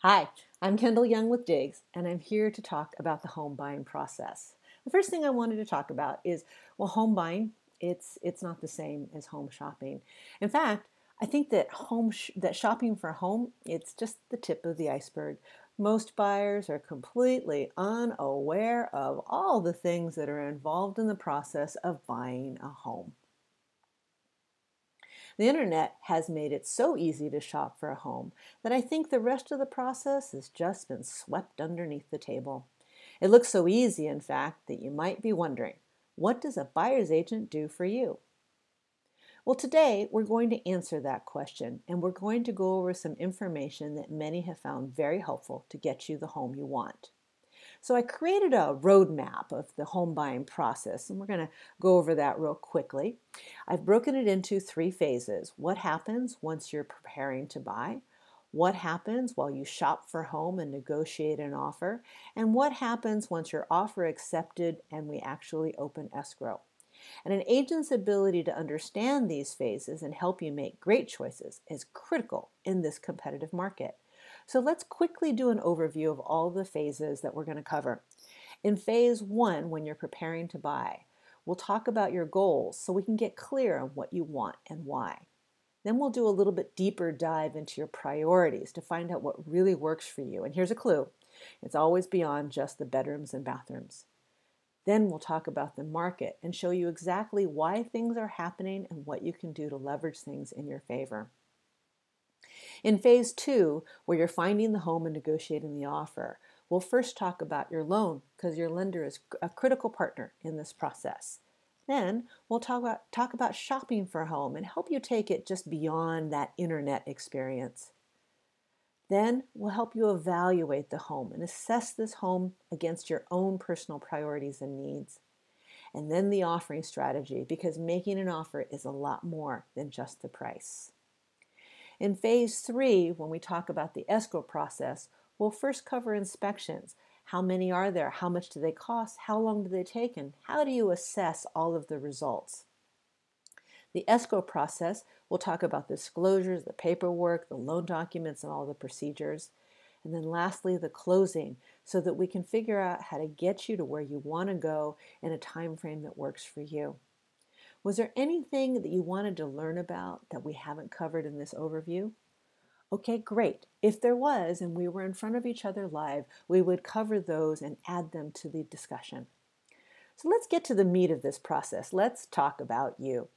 Hi, I'm Kendall Young with Diggs, and I'm here to talk about the home buying process. The first thing I wanted to talk about is, well, home buying, it's not the same as home shopping. In fact, I think that that shopping for a home, it's just the tip of the iceberg. Most buyers are completely unaware of all the things that are involved in the process of buying a home. The internet has made it so easy to shop for a home that I think the rest of the process has just been swept underneath the table. It looks so easy, in fact, that you might be wondering, what does a buyer's agent do for you? Well, today we're going to answer that question, and we're going to go over some information that many have found very helpful to get you the home you want. So I created a roadmap of the home buying process, and we're going to go over that real quickly. I've broken it into three phases. What happens once you're preparing to buy? What happens while you shop for a home and negotiate an offer? And what happens once your offer accepted and we actually open escrow? And an agent's ability to understand these phases and help you make great choices is critical in this competitive market. So let's quickly do an overview of all the phases that we're going to cover. In phase one, when you're preparing to buy, we'll talk about your goals so we can get clear on what you want and why. Then we'll do a little bit deeper dive into your priorities to find out what really works for you. And here's a clue. It's always beyond just the bedrooms and bathrooms. Then we'll talk about the market and show you exactly why things are happening and what you can do to leverage things in your favor. In phase two, where you're finding the home and negotiating the offer, we'll first talk about your loan because your lender is a critical partner in this process. Then we'll talk about shopping for a home and help you take it just beyond that internet experience. Then we'll help you evaluate the home and assess this home against your own personal priorities and needs. And then the offering strategy, because making an offer is a lot more than just the price. In phase three, when we talk about the escrow process, we'll first cover inspections. How many are there? How much do they cost? How long do they take? And how do you assess all of the results? The escrow process, we'll talk about the disclosures, the paperwork, the loan documents, and all the procedures. And then lastly, the closing, so that we can figure out how to get you to where you want to go in a time frame that works for you. Was there anything that you wanted to learn about that we haven't covered in this overview? Okay, great. If there was and we were in front of each other live, we would cover those and add them to the discussion. So let's get to the meat of this process. Let's talk about you.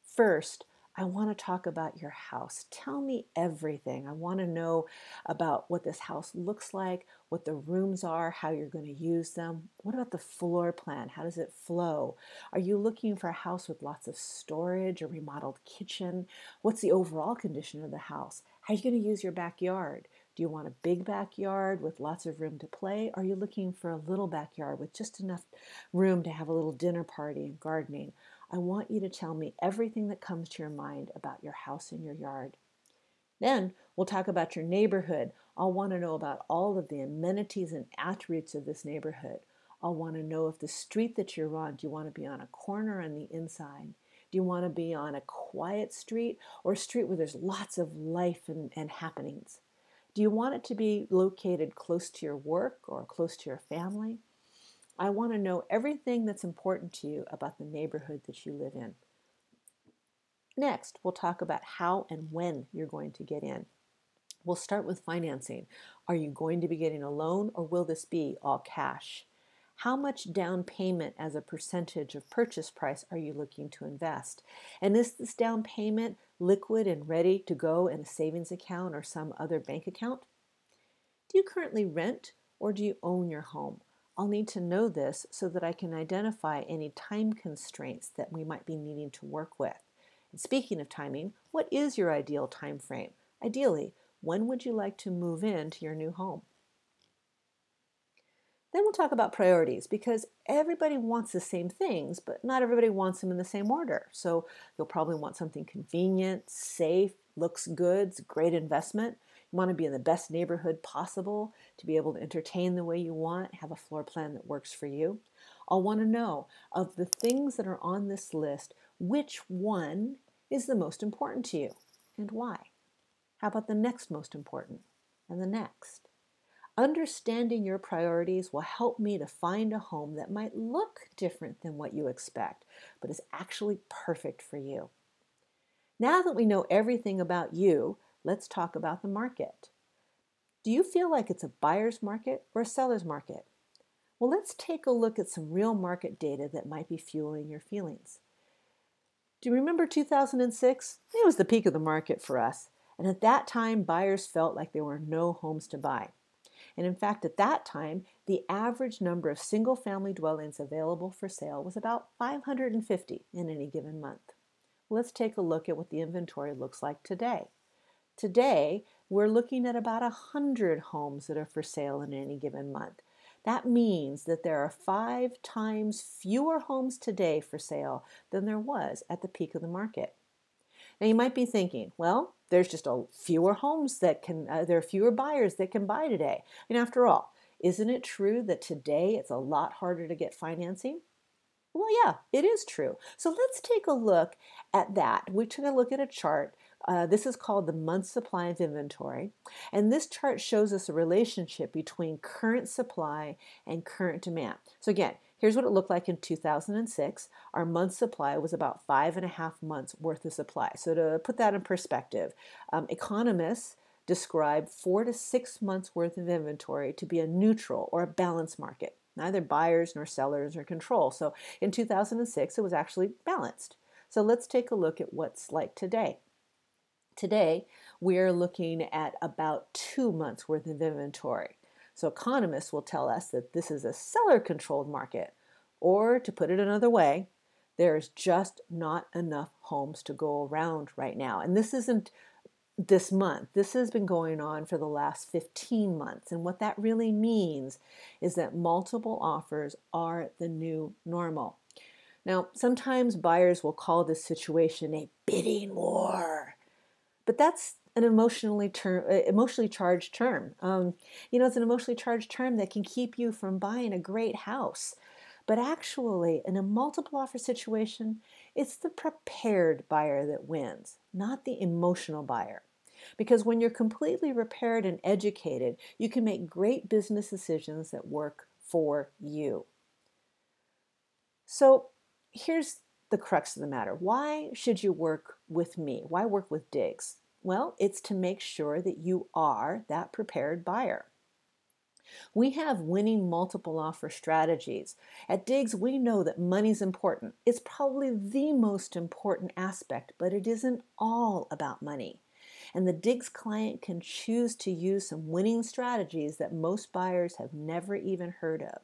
First, I want to talk about your house. Tell me everything. I want to know about what this house looks like, what the rooms are, how you're going to use them. What about the floor plan? How does it flow? Are you looking for a house with lots of storage, a remodeled kitchen? What's the overall condition of the house? How are you going to use your backyard? Do you want a big backyard with lots of room to play? Or are you looking for a little backyard with just enough room to have a little dinner party and gardening? I want you to tell me everything that comes to your mind about your house and your yard. Then we'll talk about your neighborhood. I'll want to know about all of the amenities and attributes of this neighborhood. I'll want to know if the street that you're on, do you want to be on a corner on the inside? Do you want to be on a quiet street or a street where there's lots of life and happenings? Do you want it to be located close to your work or close to your family? I want to know everything that's important to you about the neighborhood that you live in. Next, we'll talk about how and when you're going to get in. We'll start with financing. Are you going to be getting a loan or will this be all cash? How much down payment as a percentage of purchase price are you looking to invest? And is this down payment liquid and ready to go in a savings account or some other bank account? Do you currently rent or do you own your home? I'll need to know this so that I can identify any time constraints that we might be needing to work with. And speaking of timing, what is your ideal time frame? Ideally, when would you like to move into your new home? Then we'll talk about priorities because everybody wants the same things, but not everybody wants them in the same order. So you'll probably want something convenient, safe, looks good, it's a great investment. You want to be in the best neighborhood possible to be able to entertain the way you want, have a floor plan that works for you. I'll want to know of the things that are on this list, which one is the most important to you and why? How about the next most important and the next? Understanding your priorities will help me to find a home that might look different than what you expect, but is actually perfect for you. Now that we know everything about you, let's talk about the market. Do you feel like it's a buyer's market or a seller's market? Well, let's take a look at some real market data that might be fueling your feelings. Do you remember 2006? It was the peak of the market for us. And at that time, buyers felt like there were no homes to buy. And in fact, at that time, the average number of single-family dwellings available for sale was about 550 in any given month. Let's take a look at what the inventory looks like today. Today, we're looking at about 100 homes that are for sale in any given month. That means that there are 5 times fewer homes today for sale than there was at the peak of the market. Now you might be thinking, well, there's just fewer homes that there are fewer buyers that can buy today. And after all, isn't it true that today it's a lot harder to get financing? Well, yeah, it is true. So let's take a look at that. We took a look at a chart. This is called the month supply of inventory. And this chart shows us a relationship between current supply and current demand. So again, here's what it looked like in 2006. Our month supply was about 5.5 months worth of supply. So to put that in perspective, economists describe 4 to 6 months worth of inventory to be a neutral or a balanced market. Neither buyers nor sellers are control. So in 2006, it was actually balanced. So let's take a look at what's like today. Today, we're looking at about 2 months worth of inventory. So economists will tell us that this is a seller-controlled market. Or to put it another way, there is just not enough homes to go around right now. And this isn't this month. This has been going on for the last 15 months. And what that really means is that multiple offers are the new normal. Now, sometimes buyers will call this situation a bidding war, but that's an emotionally charged term. It's an emotionally charged term that can keep you from buying a great house. But actually, in a multiple offer situation, it's the prepared buyer that wins, not the emotional buyer. Because when you're completely prepared and educated, you can make great business decisions that work for you. So here's the crux of the matter. Why should you work with me? Why work with Diggs? Well, it's to make sure that you are that prepared buyer. We have winning multiple offer strategies. At Diggs, we know that money's important. It's probably the most important aspect, but it isn't all about money. And the Diggs client can choose to use some winning strategies that most buyers have never even heard of.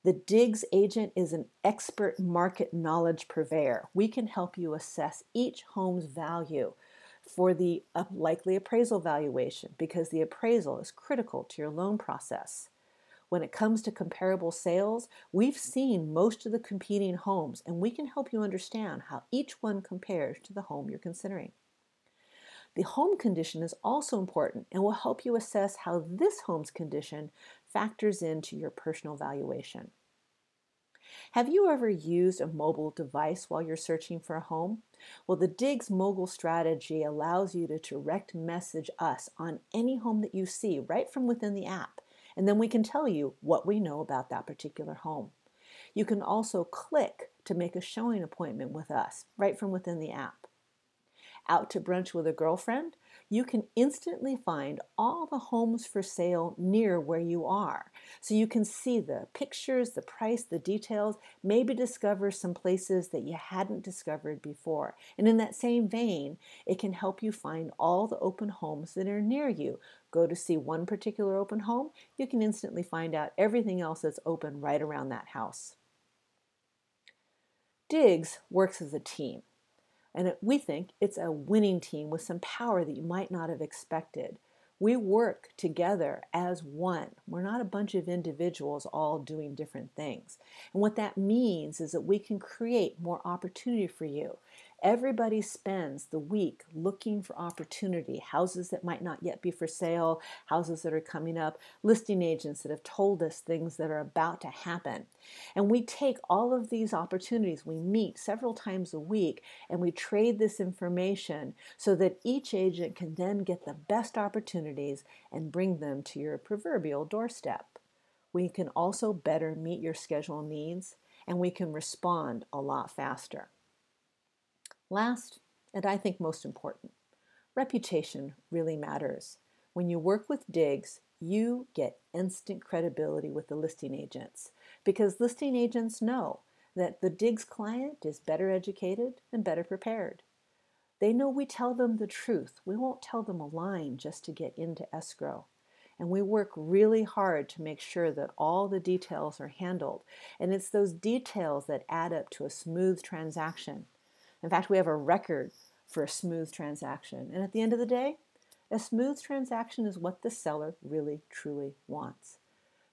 The Diggs agent is an expert market knowledge purveyor. We can help you assess each home's value for the likely appraisal valuation because the appraisal is critical to your loan process. When it comes to comparable sales, we've seen most of the competing homes and we can help you understand how each one compares to the home you're considering. The home condition is also important and will help you assess how this home's condition factors into your personal valuation. Have you ever used a mobile device while you're searching for a home? Well, the Diggs mobile strategy allows you to direct message us on any home that you see right from within the app, and then we can tell you what we know about that particular home. You can also click to make a showing appointment with us right from within the app. Out to brunch with a girlfriend, you can instantly find all the homes for sale near where you are. So you can see the pictures, the price, the details, maybe discover some places that you hadn't discovered before. And in that same vein, it can help you find all the open homes that are near you. Go to see one particular open home, you can instantly find out everything else that's open right around that house. Diggs works as a team. And we think it's a winning team with some power that you might not have expected. We work together as one. We're not a bunch of individuals all doing different things. And what that means is that we can create more opportunity for you. Everybody spends the week looking for opportunity, houses that might not yet be for sale, houses that are coming up, listing agents that have told us things that are about to happen. And we take all of these opportunities, we meet several times a week, and we trade this information so that each agent can then get the best opportunities and bring them to your proverbial doorstep. We can also better meet your schedule needs, and we can respond a lot faster. Last, and I think most important, reputation really matters. When you work with Diggs, you get instant credibility with the listing agents because listing agents know that the Diggs client is better educated and better prepared. They know we tell them the truth. We won't tell them a line just to get into escrow. And we work really hard to make sure that all the details are handled. And it's those details that add up to a smooth transaction. In fact, we have a record for a smooth transaction. And at the end of the day, a smooth transaction is what the seller really, truly wants.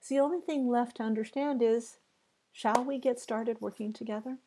So the only thing left to understand is, shall we get started working together?